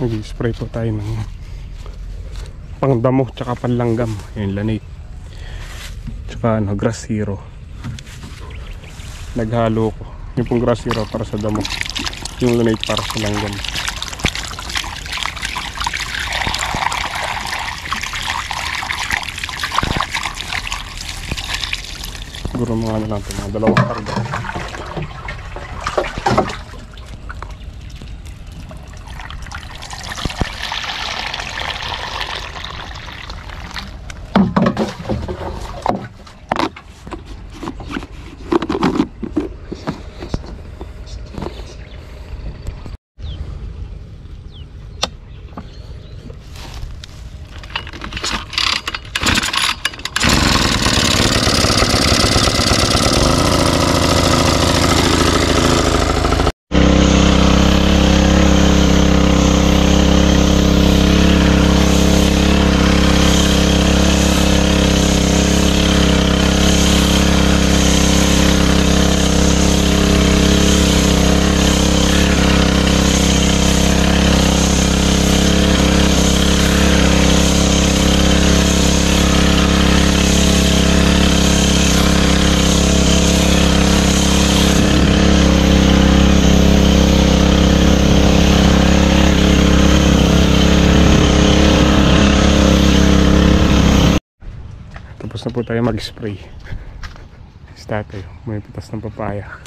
Nag-spray po tayo ng pangdamo tsaka panlanggam. Yung Lanate tsaka ano, Grass Hero. Naghalo ko yung pong Grass Hero para sa damo, yung Lanate para sa langgam. Siguro mga ano lang ito, mga 2 karga. Tapos na po tayo mag-spray. Start tayo. May pitas ng papaya.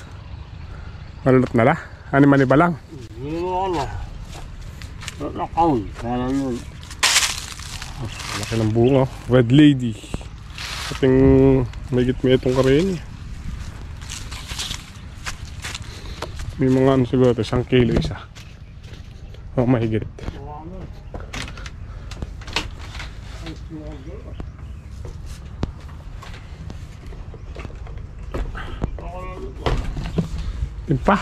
Malulot na la? Ano man iba lang? Hindi mo na. Nakakaw. Kaya yun. Malaki ng bunga. Red Lady. Ating may gitmi itong karin. May mga ano siguro ito. 1 kilo isa. O mahigit. Timpa.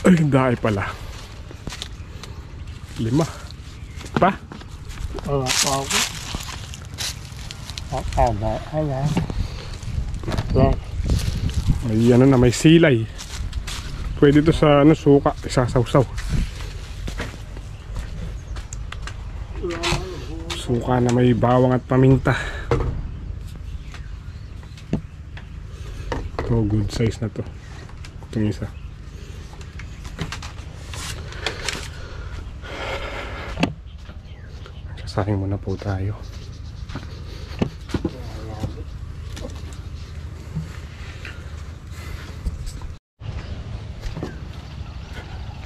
Ay, daay pala. 5. Pa? Wala pa ako. Wala. May ano na, may silay. Pwede to sa ano, suka. Isasawsaw. Suka na may bawang at paminta. Ito, good size na to. Itong isa. Sasahin muna po tayo.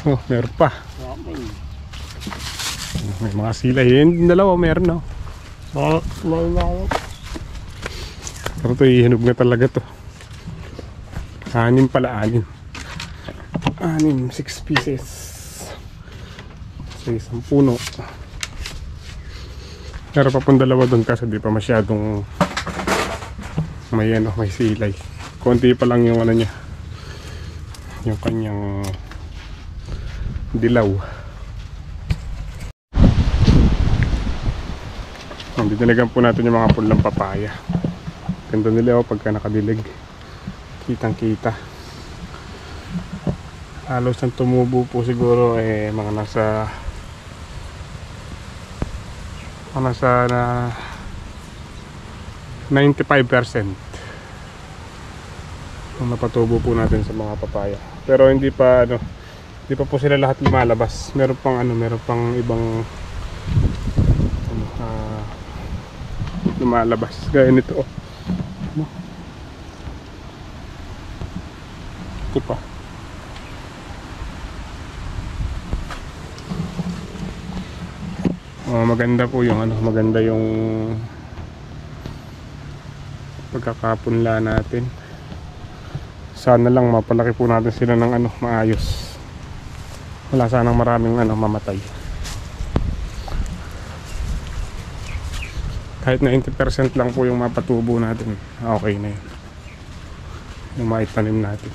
Oh, meron pa. May mga sila yun. 2 meron, no? Pero ito ihinog na talaga to. 6 pala, 6. 6 pieces sa isang puno. Pero pa pong 2 doon kasi di pa masyadong may ano, may silay. Konti pa lang yung ano niya, yung kanyang dilaw. Didiligan po natin yung mga pulang papaya. Ganda nila pagka nakadilig. Kitang kita. Halos ang tumubo po siguro mga nasa na 95% ang napatubo po natin sa mga papaya. Pero hindi pa po sila lahat lumalabas. Meron pang ibang lumalabas gaya nito. Ito pa. Maganda po yung maganda yung pagkakapunla natin. Sana lang mapalaki po natin sila ng maayos. Wala sanang maraming mamatay. Kahit 90% lang po yung mapatubo natin, okay na yun. Yung maitanim natin.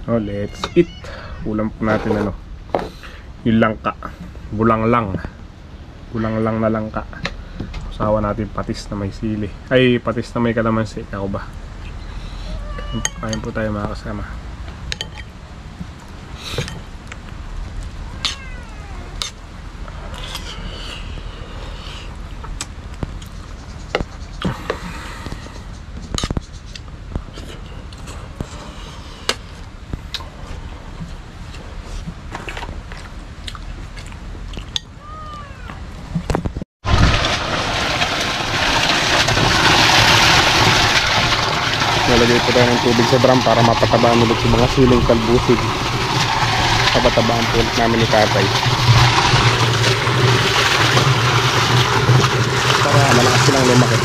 Oh, let's eat. Ulam po natin ano, yung langka, bulanglang na langka. Usawa natin patis na may sili, ay patis na may kalamansi. Ako ba, kain po tayo mga kasama. Nalagay po tayo ng tubig sa drum para mapatabaan ulit yung mga siling kalbusid. Papatabaan po ulit namin ni tatay para malakas silang lumaki.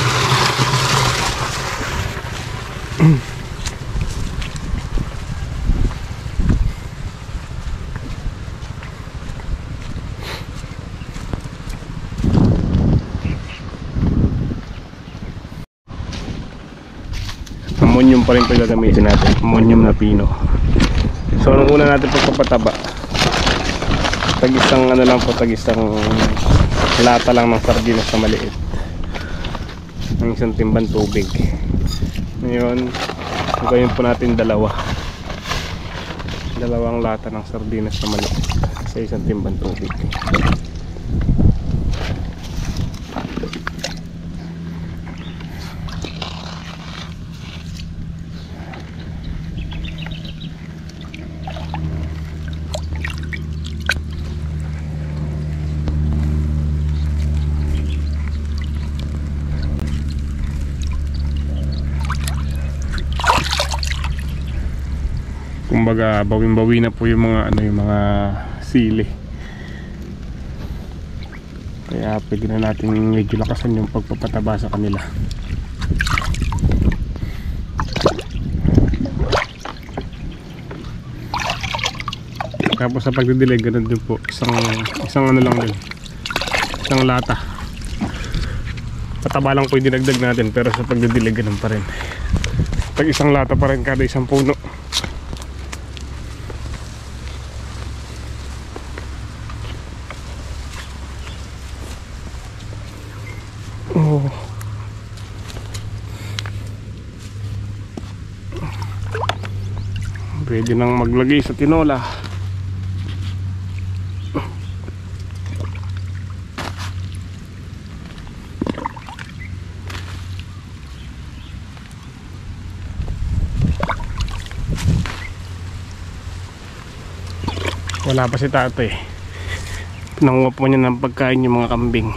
Ammonium pa rin po gagamitin natin, ammonium na pino. So nung una natin pagpapataba, tag-isang ano lang po, tag-isang lata lang ng sardinas na maliit, ng isang timbang tubig. Ngayon gagawin po natin dalawang lata ng sardinas na maliit sa isang timbang tubig. Kumbaga bawin-bawi na po yung mga ano, yung mga sili. Kaya pwede na natin medyo lakasan yung pagpapataba sa kanila. Tapos sa pagdidilig ganun din po, isang ano lang din, isang lata. Pataba lang po yung dinagdag natin, pero sa pagdidilig ganun pa rin, tag isang lata pa rin kada isang puno. Oh. Pwede nang maglagay sa tinola. Wala pa si tatay. Pinanguha po niya ng pagkain yung mga kambing.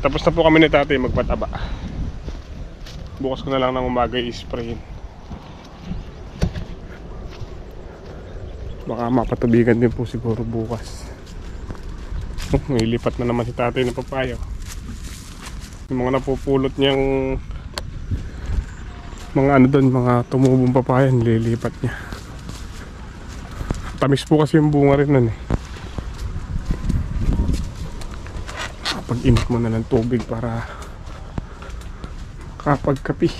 Tapos na po kami ni tatay magpataba. Bukas ko na lang ng umaga i-sprayin. Baka mapatubigan din po siguro bukas. Nilipat na naman si tatay ng papayo. Yung mga napupulot niyang mga ano doon, mga tumubong papaya, nililipat niya. Tamis po kasi yung bunga rin nun eh. Pag-init mo na ng tubig para kapag kapi.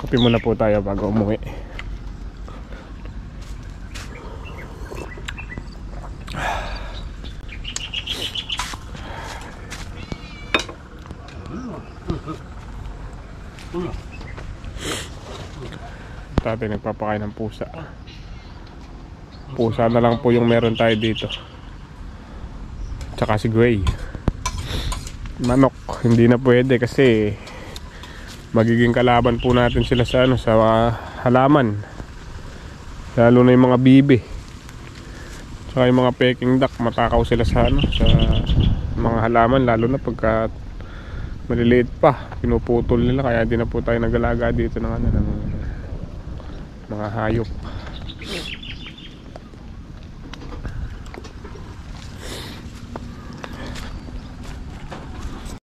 Kape muna po tayo bago umuwi. Tatay nagpapakain ng pusa. Pusa na lang po yung meron tayo dito. Tsaka si Gray. Manok, hindi na pwede kasi magiging kalaban po natin sila sa ano, sa halaman. Lalo na yung mga bibi. Tsaka yung mga peking duck, matakaw sila sa ano, sa mga halaman, lalo na pagka maliliit pa, pinuputol nila, kaya hindi na po tayo nag-alaga dito ng ano, ng mga hayop.